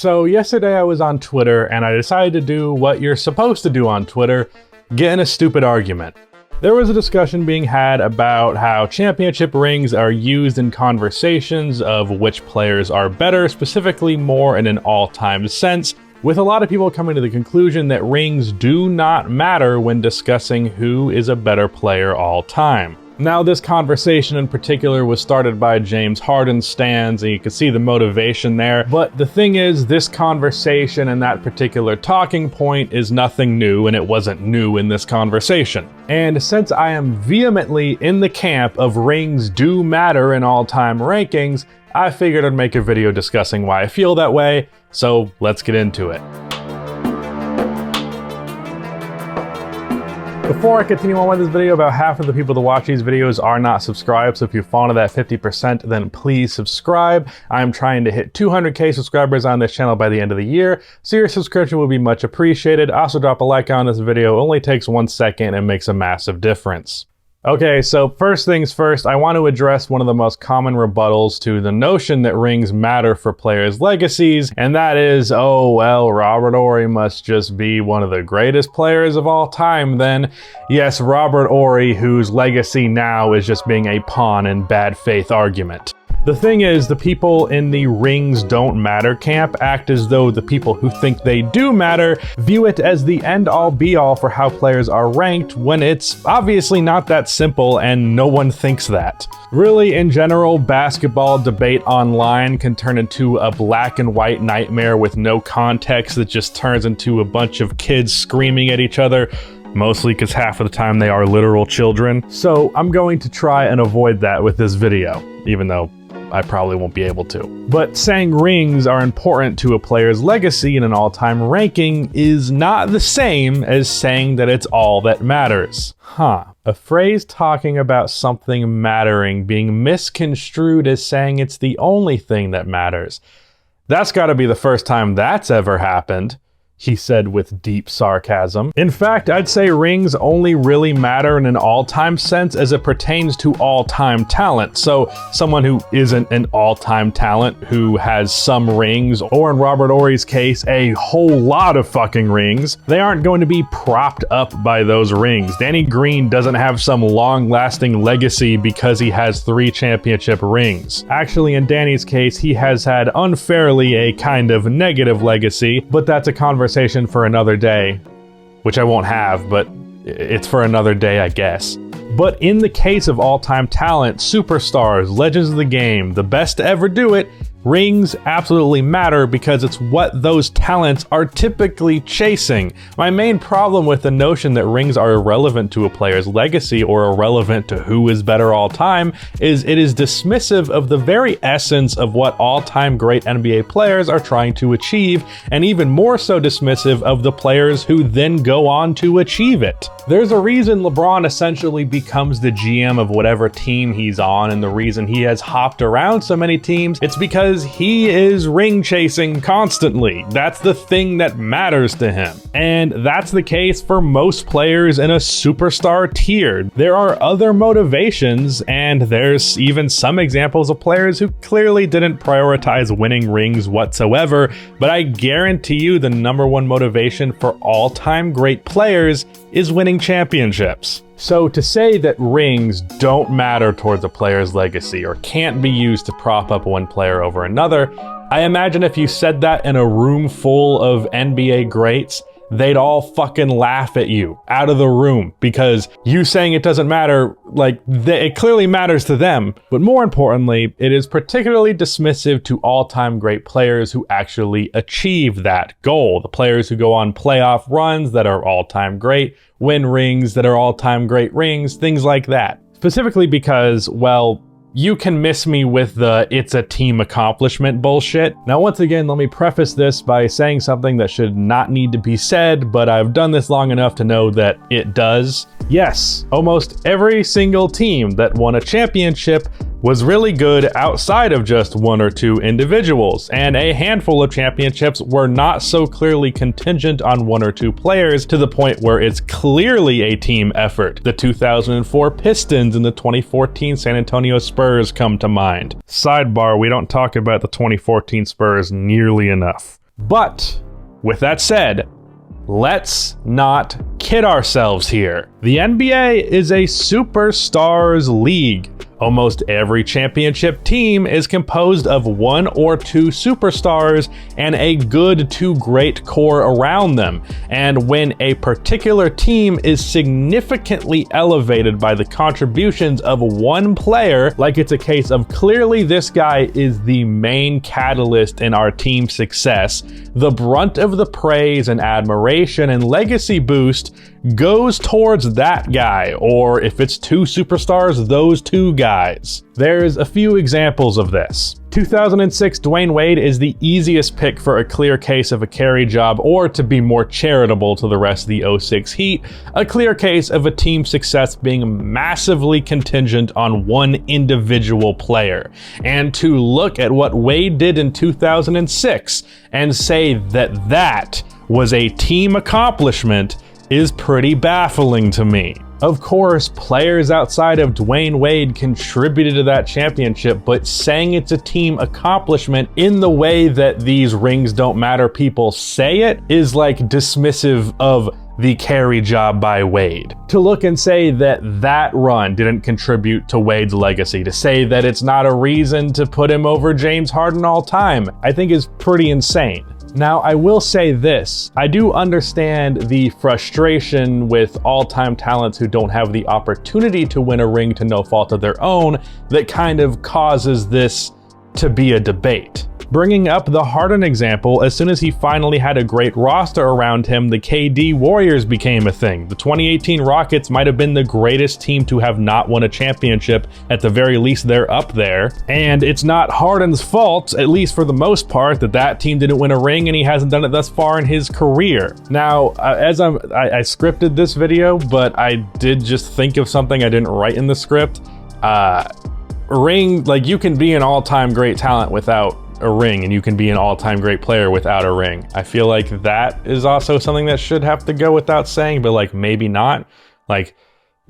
So yesterday I was on Twitter and I decided to do what you're supposed to do on Twitter, get in a stupid argument. There was a discussion being had about how championship rings are used in conversations of which players are better, specifically more in an all-time sense, with a lot of people coming to the conclusion that rings do not matter when discussing who is a better player all time. Now, this conversation in particular was started by James Harden stans, and you can see the motivation there. But the thing is, this conversation and that particular talking point is nothing new, and it wasn't new in this conversation. And since I am vehemently in the camp of rings do matter in all-time rankings, I figured I'd make a video discussing why I feel that way, so let's get into it. Before I continue on with this video, about half of the people that watch these videos are not subscribed, so if you've fallen to that 50%, then please subscribe. I'm trying to hit 200k subscribers on this channel by the end of the year, so your subscription will be much appreciated. Also, drop a like on this video. It only takes 1 second and makes a massive difference. Okay, so first things first, I want to address one of the most common rebuttals to the notion that rings matter for players' legacies, and that is, oh well, Robert Horry must just be one of the greatest players of all time then. Yes, Robert Horry, whose legacy now is just being a pawn in bad faith argument. The thing is, the people in the rings don't matter camp act as though the people who think they do matter view it as the end-all be-all for how players are ranked, when it's obviously not that simple and no one thinks that. Really, in general, basketball debate online can turn into a black and white nightmare with no context that just turns into a bunch of kids screaming at each other. Mostly because half of the time they are literal children. So I'm going to try and avoid that with this video, even though I probably won't be able to. But saying rings are important to a player's legacy in an all-time ranking is not the same as saying that it's all that matters. A phrase talking about something mattering being misconstrued as saying it's the only thing that matters. That's gotta be the first time that's ever happened, he said with deep sarcasm. In fact, I'd say rings only really matter in an all-time sense as it pertains to all-time talent. So someone who isn't an all-time talent who has some rings, or in Robert Horry's case, a whole lot of fucking rings, they aren't going to be propped up by those rings. Danny Green doesn't have some long-lasting legacy because he has 3 championship rings. Actually, in Danny's case, he has had unfairly a kind of negative legacy, but that's a conversation for another day, which I won't have, but it's for another day, I guess. But in the case of all-time talent, superstars, legends of the game, the best to ever do it, rings absolutely matter because it's what those talents are typically chasing. My main problem with the notion that rings are irrelevant to a player's legacy or irrelevant to who is better all time is it is dismissive of the very essence of what all-time great NBA players are trying to achieve, and even more so dismissive of the players who then go on to achieve it. There's a reason LeBron essentially becomes the GM of whatever team he's on, and the reason he has hopped around so many teams, it's because he is ring chasing constantly. That's the thing that matters to him. And that's the case for most players in a superstar tier. There are other motivations, and there's even some examples of players who clearly didn't prioritize winning rings whatsoever, but I guarantee you the #1 motivation for all-time great players is winning championships. So to say that rings don't matter towards a player's legacy or can't be used to prop up one player over another, I imagine if you said that in a room full of NBA greats, they'd all fucking laugh at you out of the room, because you saying it doesn't matter, like, it clearly matters to them. But more importantly, it is particularly dismissive to all-time great players who actually achieve that goal. The players who go on playoff runs that are all-time great, win rings that are all-time great rings, things like that. Specifically because, well, you can miss me with the "it's a team accomplishment" bullshit. Now, once again, let me preface this by saying something that should not need to be said, but I've done this long enough to know that it does. Yes, almost every single team that won a championship was really good outside of just 1 or 2 individuals, and a handful of championships were not so clearly contingent on 1 or 2 players to the point where it's clearly a team effort. The 2004 Pistons and the 2014 San Antonio Spurs come to mind. Sidebar, we don't talk about the 2014 Spurs nearly enough. But with that said, let's not kid ourselves here. The NBA is a superstars league. Almost every championship team is composed of one or two superstars and a good to great core around them. And when a particular team is significantly elevated by the contributions of one player, like it's a case of clearly this guy is the main catalyst in our team's success, the brunt of the praise and admiration and legacy boost goes towards that guy, or if it's two superstars, those two guys. There's a few examples of this. 2006 Dwayne Wade is the easiest pick for a clear case of a carry job, or to be more charitable to the rest of the 06 Heat, a clear case of a team's success being massively contingent on one individual player. And to look at what Wade did in 2006 and say that that was a team accomplishment is pretty baffling to me. Of course, players outside of Dwayne Wade contributed to that championship, but saying it's a team accomplishment in the way that these rings don't matter people say it is like dismissive of the carry job by Wade. To look and say that that run didn't contribute to Wade's legacy, to say that it's not a reason to put him over James Harden all time, I think is pretty insane. Now, I will say this, I do understand the frustration with all-time talents who don't have the opportunity to win a ring to no fault of their own that kind of causes this to be a debate. Bringing up the Harden example, as soon as he finally had a great roster around him, the KD Warriors became a thing. The 2018 Rockets might have been the greatest team to have not won a championship. At the very least, they're up there. And it's not Harden's fault, at least for the most part, that that team didn't win a ring and he hasn't done it thus far in his career. Now, as I scripted this video, but I did just think of something I didn't write in the script. Ring, like you can be an all-time great talent without a ring, and you can be an all-time great player without a ring. I feel like that is also something that should have to go without saying, but like maybe not. Like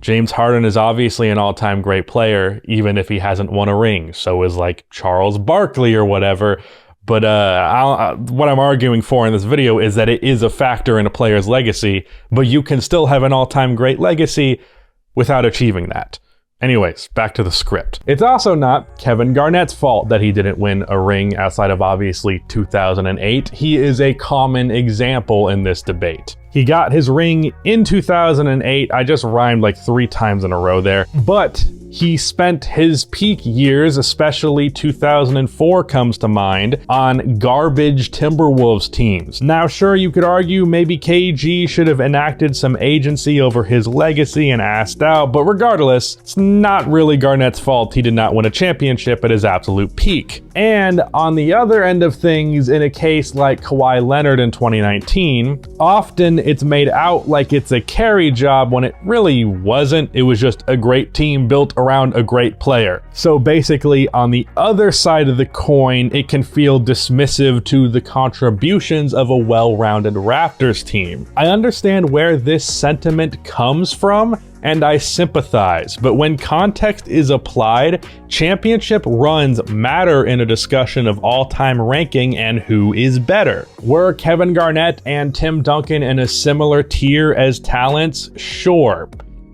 James Harden is obviously an all-time great player, even if he hasn't won a ring. So is like Charles Barkley or whatever. But what I'm arguing for in this video is that it is a factor in a player's legacy, but you can still have an all-time great legacy without achieving that. Anyways, back to the script. It's also not Kevin Garnett's fault that he didn't win a ring outside of obviously 2008. He is a common example in this debate. He got his ring in 2008. I just rhymed like 3 times in a row there. But he spent his peak years, especially 2004 comes to mind, on garbage Timberwolves teams. Now, sure, you could argue maybe KG should have enacted some agency over his legacy and asked out, but regardless, it's not really Garnett's fault he did not win a championship at his absolute peak. And on the other end of things, in a case like Kawhi Leonard in 2019, often it's made out like it's a carry job when it really wasn't. It was just a great team built around a great player. So basically, on the other side of the coin, it can feel dismissive to the contributions of a well-rounded Raptors team. I understand where this sentiment comes from, and I sympathize, but when context is applied, championship runs matter in a discussion of all-time ranking and who is better. Were Kevin Garnett and Tim Duncan in a similar tier as talents? Sure.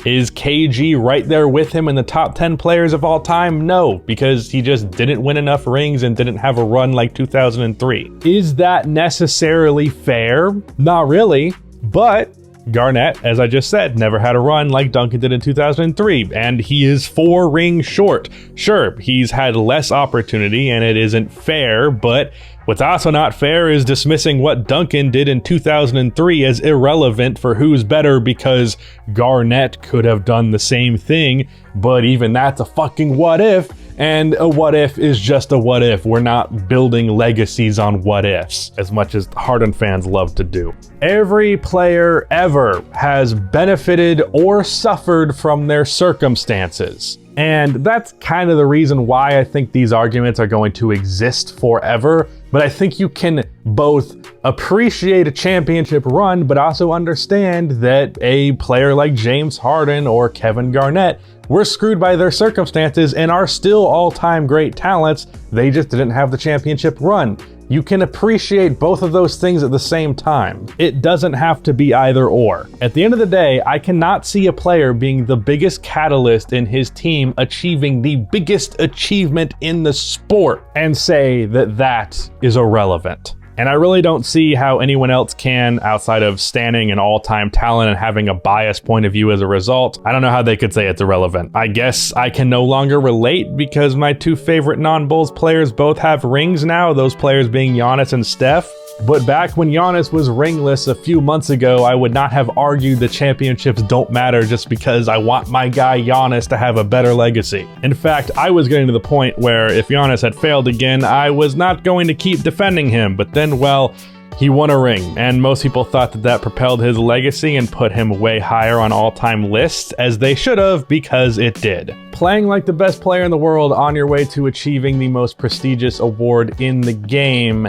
Is KG right there with him in the top 10 players of all time? No, because he just didn't win enough rings and didn't have a run like 2003. Is that necessarily fair? Not really, but Garnett, as I just said, never had a run like Duncan did in 2003, and he is 4 rings short. Sure, he's had less opportunity and it isn't fair, but what's also not fair is dismissing what Duncan did in 2003 as irrelevant for who's better because Garnett could have done the same thing, but even that's a fucking what if, and a what if is just a what if. We're not building legacies on what ifs, as much as Harden fans love to do. Every player ever has benefited or suffered from their circumstances. And that's kind of the reason why I think these arguments are going to exist forever. But I think you can both appreciate a championship run, but also understand that a player like James Harden or Kevin Garnett were screwed by their circumstances and are still all-time great talents. They just didn't have the championship run. You can appreciate both of those things at the same time. It doesn't have to be either or. At the end of the day, I cannot see a player being the biggest catalyst in his team achieving the biggest achievement in the sport and say that that is irrelevant. And I really don't see how anyone else can, outside of standing an all-time talent and having a biased point of view as a result. I don't know how they could say it's irrelevant. I guess I can no longer relate because my two favorite non-Bulls players both have rings now, those players being Giannis and Steph. But back when Giannis was ringless a few months ago, I would not have argued the championships don't matter just because I want my guy Giannis to have a better legacy. In fact, I was getting to the point where if Giannis had failed again, I was not going to keep defending him. But then, well, he won a ring, and most people thought that that propelled his legacy and put him way higher on all-time lists, as they should have, because it did. Playing like the best player in the world on your way to achieving the most prestigious award in the game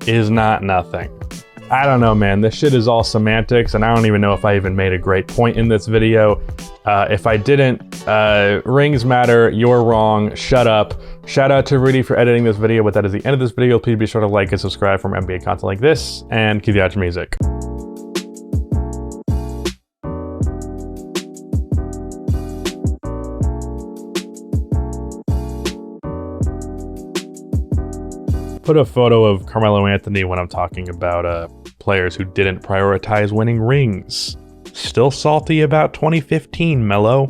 is not nothing. I don't know, man. This shit is all semantics, and I don't even know if I even made a great point in this video. If I didn't, rings matter, you're wrong, shut up. Shout out to Rudy for editing this video, but that is the end of this video. Please be sure to like and subscribe for more NBA content like this, and keep the outro music. Put a photo of Carmelo Anthony when I'm talking about players who didn't prioritize winning rings. Still salty about 2015, Melo.